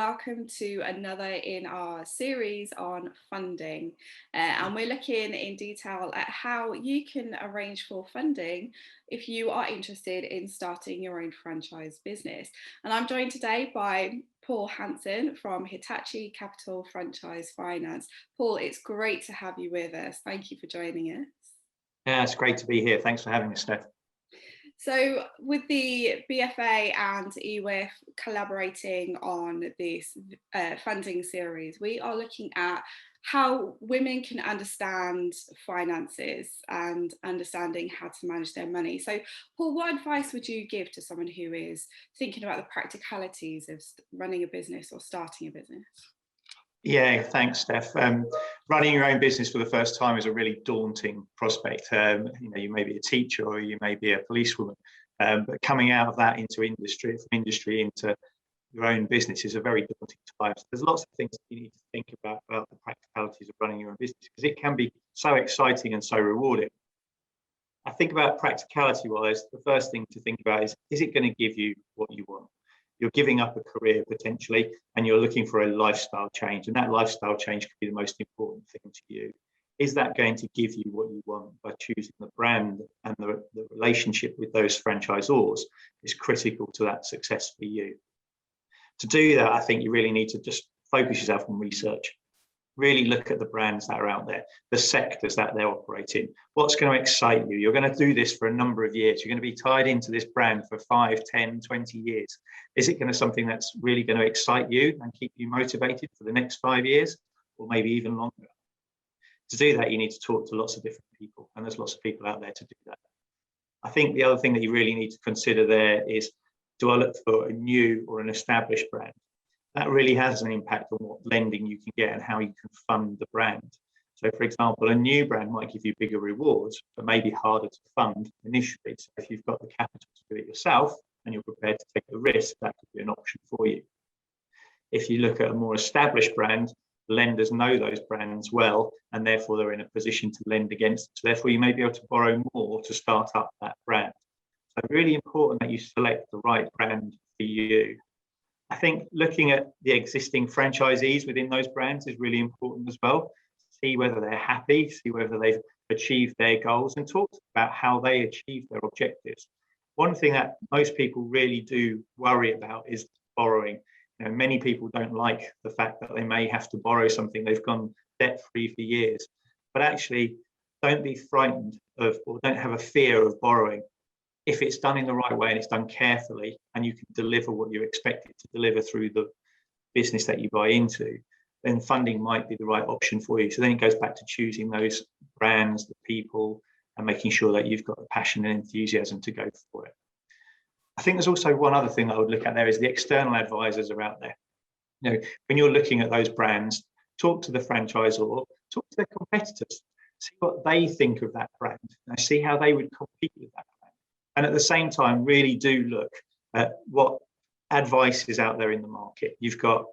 welcome to another in our series on funding. And we're looking in detail at how you can arrange for funding if you are interested in starting your own franchise business. And I'm joined today by Paul Hansen from Hitachi Capital Franchise Finance. Paul, it's great to have you with us. Thank you for joining us. Yeah, it's great to be here. Thanks for having us, Steph. So with the BFA and EWIF collaborating on this funding series, we are looking at how women can understand finances and understanding how to manage their money. So Paul, what advice would you give to someone who is thinking about the practicalities of running a business or starting a business? Yeah, thanks, Steph. Running your own business for the first time is a really daunting prospect. You may be a teacher or you may be a policewoman, but coming out of that into industry, from industry into your own business is a very daunting time. So there's lots of things that you need to think about the practicalities of running your own business, because it can be so exciting and so rewarding. I think about practicality-wise, the first thing to think about is it going to give you what you want? You're giving up a career potentially, and you're looking for a lifestyle change. And that lifestyle change could be the most important thing to you. Is that going to give you what you want by choosing the brand, and the relationship with those franchisors is critical to that success for you. To do that, I think you really need to just focus yourself on research. Really look at the brands that are out there, the sectors that they're operating. What's going to excite you? You're going to do this for a number of years. You're going to be tied into this brand for 5, 10, 20 years. Is it going to something that's really going to excite you and keep you motivated for the next 5 years, or maybe even longer? To do that, you need to talk to lots of different people, and there's lots of people out there to do that. I think the other thing that you really need to consider there is, do I look for a new or an established brand? That really has an impact on what lending you can get and how you can fund the brand. So, for example, a new brand might give you bigger rewards, but maybe harder to fund initially. So if you've got the capital to do it yourself and you're prepared to take the risk, that could be an option for you. If you look at a more established brand, lenders know those brands well, and therefore they're in a position to lend against them. So therefore you may be able to borrow more to start up that brand. So really important that you select the right brand for you. I think looking at the existing franchisees within those brands is really important as well. See whether they're happy, see whether they've achieved their goals, and talk about how they achieve their objectives. One thing that most people really do worry about is borrowing. Many people don't like the fact that they may have to borrow something. They've gone debt-free for years. But actually, don't be frightened of, or don't have a fear of borrowing. If it's done in the right way and it's done carefully, and you can deliver what you expect it to deliver through the business that you buy into, then funding might be the right option for you. So then it goes back to choosing those brands, the people, and making sure that you've got the passion and enthusiasm to go for it. I think there's also one other thing I would look at there is the external advisors are out there. When you're looking at those brands, talk to the franchisor, talk to their competitors, see what they think of that brand, and see how they would compete with that brand. And at the same time, really do look at what advice is out there in the market. You've got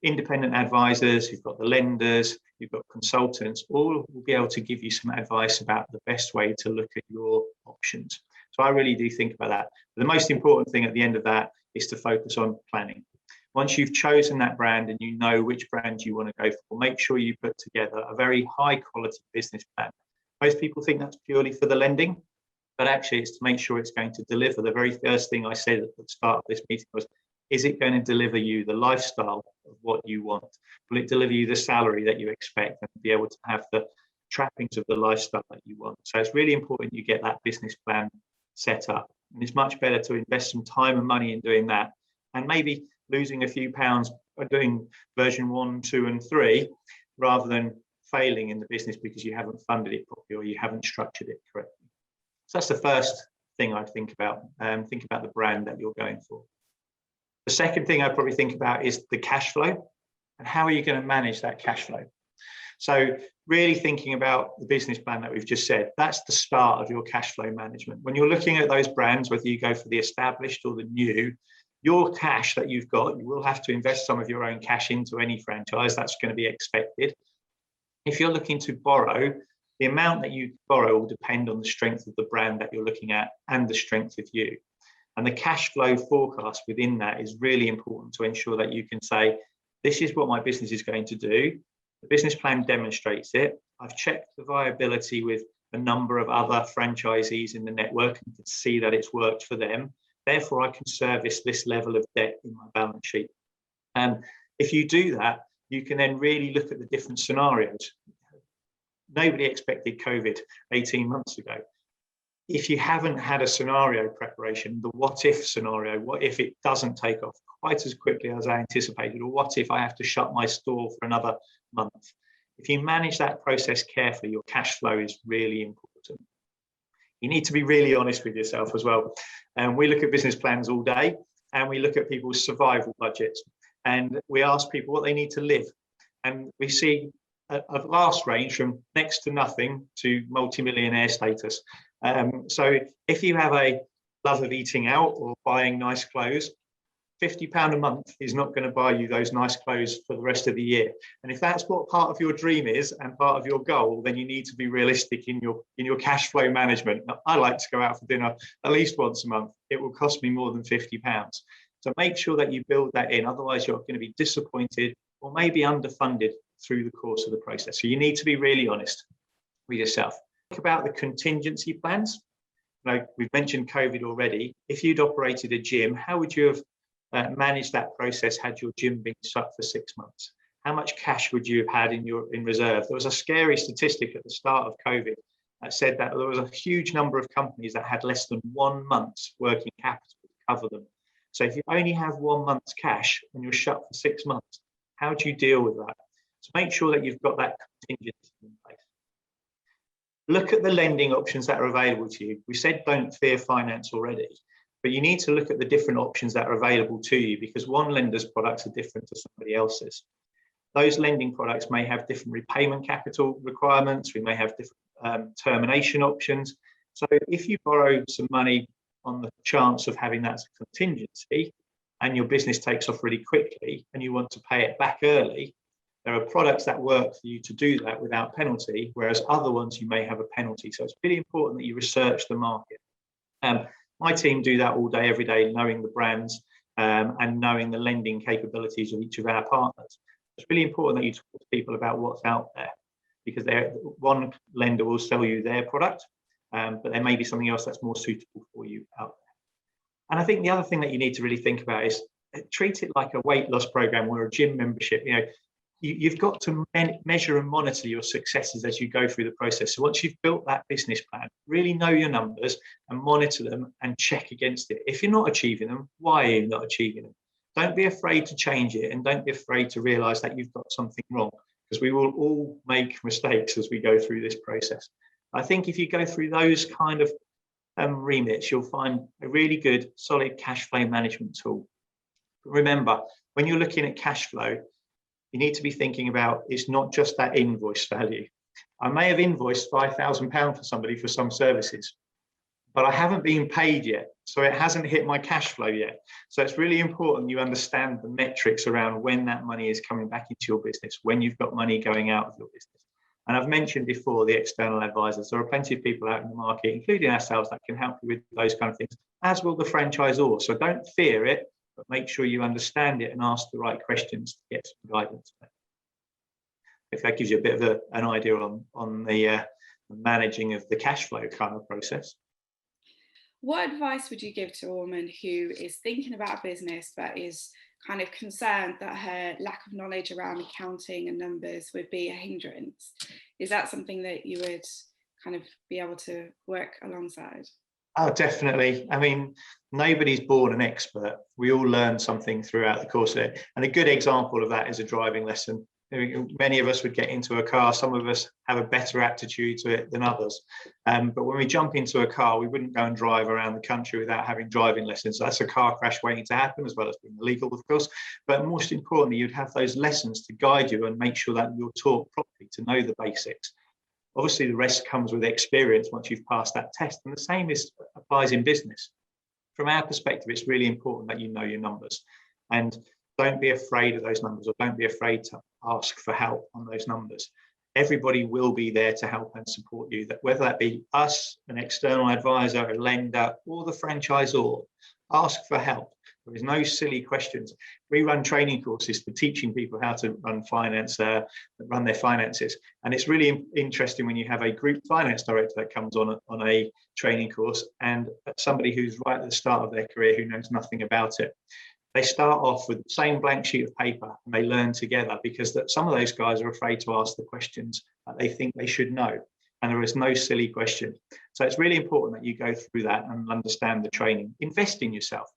independent advisors, you've got the lenders, you've got consultants, all will be able to give you some advice about the best way to look at your options. So I really do think about that. But the most important thing at the end of that is to focus on planning. Once you've chosen that brand and you know which brand you want to go for, make sure you put together a very high quality business plan. Most people think that's purely for the lending, but actually it's to make sure it's going to deliver. The very first thing I said at the start of this meeting was, is it going to deliver you the lifestyle of what you want? Will it deliver you the salary that you expect and be able to have the trappings of the lifestyle that you want? So it's really important you get that business plan set up. And it's much better to invest some time and money in doing that, and maybe losing a few pounds by doing version 1, 2, and 3, rather than failing in the business because you haven't funded it properly or you haven't structured it correctly. So that's the first thing I'd think about. Think about the brand that you're going for. The second thing I'd probably think about is the cash flow, and how are you going to manage that cash flow? So really thinking about the business plan that we've just said, that's the start of your cash flow management. When you're looking at those brands, whether you go for the established or the new, your cash that you've got, you will have to invest some of your own cash into any franchise. That's going to be expected. If you're looking to borrow, the amount that you borrow will depend on the strength of the brand that you're looking at and the strength of you. And the cash flow forecast within that is really important to ensure that you can say, this is what my business is going to do. The business plan demonstrates it. I've checked the viability with a number of other franchisees in the network and can see that it's worked for them. Therefore, I can service this level of debt in my balance sheet. And if you do that, you can then really look at the different scenarios. Nobody expected COVID 18 months ago. If you haven't had a scenario preparation, the what if scenario, what if it doesn't take off quite as quickly as I anticipated, or what if I have to shut my store for another month? If you manage that process carefully, your cash flow is really important. You need to be really honest with yourself as well. And we look at business plans all day, and we look at people's survival budgets, and we ask people what they need to live. And we see a vast range from next to nothing to multi-millionaire status. So if you have a love of eating out or buying nice clothes, £50 a month is not going to buy you those nice clothes for the rest of the year. And if that's what part of your dream is and part of your goal, then you need to be realistic in your cash flow management. Now, I like to go out for dinner at least once a month. It will cost me more than £50. So make sure that you build that in. Otherwise, you're going to be disappointed or maybe underfunded through the course of the process. So you need to be really honest with yourself. Think about the contingency plans. Like we've mentioned COVID already. If you'd operated a gym, how would you have managed that process had your gym been shut for 6 months? How much cash would you have had in reserve? There was a scary statistic at the start of COVID that said that there was a huge number of companies that had less than 1 month's working capital to cover them. So if you only have 1 month's cash and you're shut for 6 months, how do you deal with that? So make sure that you've got that contingency in place. Look at the lending options that are available to you. We said don't fear finance already, but you need to look at the different options that are available to you, because one lender's products are different to somebody else's. Those lending products may have different repayment capital requirements. We may have different termination options. So if you borrow some money on the chance of having that as a contingency and your business takes off really quickly and you want to pay it back early, there are products that work for you to do that without penalty, whereas other ones you may have a penalty. So it's really important that you research the market. My team do that all day, every day, knowing the brands and knowing the lending capabilities of each of our partners. It's really important that you talk to people about what's out there, because one lender will sell you their product, but there may be something else that's more suitable for you out there. And I think the other thing that you need to really think about is treat it like a weight loss program or a gym membership. You've got to measure and monitor your successes as you go through the process. So once you've built that business plan, really know your numbers and monitor them and check against it. If you're not achieving them, why are you not achieving them? Don't be afraid to change it, and don't be afraid to realize that you've got something wrong, because we will all make mistakes as we go through this process. I think if you go through those kind of remits, you'll find a really good, solid cash flow management tool. But remember, when you're looking at cash flow, you need to be thinking about it's not just that invoice value. I may have invoiced £5,000 for somebody for some services, but I haven't been paid yet. So it hasn't hit my cash flow yet. So it's really important you understand the metrics around when that money is coming back into your business, when you've got money going out of your business. And I've mentioned before the external advisors. There are plenty of people out in the market, including ourselves, that can help you with those kind of things, as will the franchisor. So don't fear it, but make sure you understand it and ask the right questions to get some guidance. If that gives you a bit of an idea on the managing of the cash flow kind of process. What advice would you give to a woman who is thinking about a business but is kind of concerned that her lack of knowledge around accounting and numbers would be a hindrance? Is that something that you would kind of be able to work alongside? Oh, definitely. I mean, nobody's born an expert. We all learn something throughout the course of it. And a good example of that is a driving lesson. Many of us would get into a car. Some of us have a better aptitude to it than others. But when we jump into a car, we wouldn't go and drive around the country without having driving lessons. That's a car crash waiting to happen, as well as being illegal, of course. But most importantly, you'd have those lessons to guide you and make sure that you're taught properly to know the basics. Obviously, the rest comes with experience once you've passed that test. And the same applies in business. From our perspective, it's really important that you know your numbers. And don't be afraid of those numbers, or don't be afraid to ask for help on those numbers. Everybody will be there to help and support you, that whether that be us, an external advisor, a lender, or the franchisor. Ask for help. There is no silly questions. We run training courses for teaching people how to run run their finances. And it's really interesting when you have a group finance director that comes on a training course and somebody who's right at the start of their career who knows nothing about it. They start off with the same blank sheet of paper and they learn together, because some of those guys are afraid to ask the questions that they think they should know. And there is no silly question. So it's really important that you go through that and understand the training. Invest in yourself.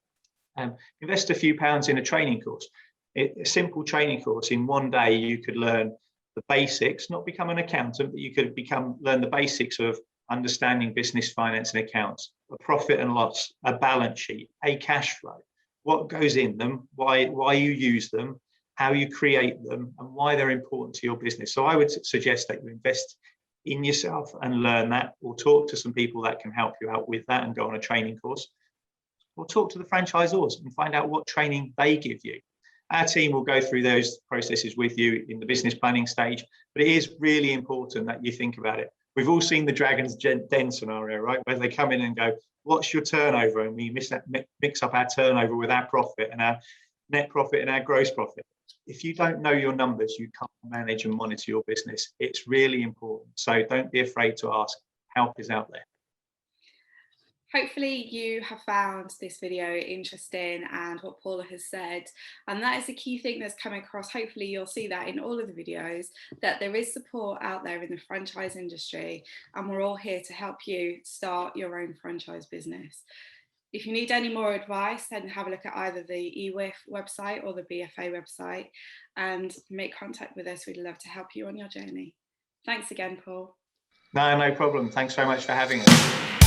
Invest a few pounds in a training course. A simple training course. In one day, you could learn the basics, not become an accountant, but you could learn the basics of understanding business, finance and accounts, a profit and loss, a balance sheet, a cash flow, what goes in them, why you use them, how you create them, and why they're important to your business. So I would suggest that you invest in yourself and learn that, or talk to some people that can help you out with that and go on a training course, or talk to the franchisors and find out what training they give you. Our team will go through those processes with you in the business planning stage, but it is really important that you think about it. We've all seen the Dragon's Den scenario, right? Where they come in and go, what's your turnover? And we mix up our turnover with our profit and our net profit and our gross profit. If you don't know your numbers, you can't manage and monitor your business. It's really important. So don't be afraid to ask. Help is out there. Hopefully you have found this video interesting and what Paula has said, and that is the key thing that's come across. Hopefully you'll see that in all of the videos, that there is support out there in the franchise industry, and we're all here to help you start your own franchise business. If you need any more advice, then have a look at either the EWIF website or the BFA website and make contact with us. We'd love to help you on your journey. Thanks again, Paul. No problem. Thanks very much for having us.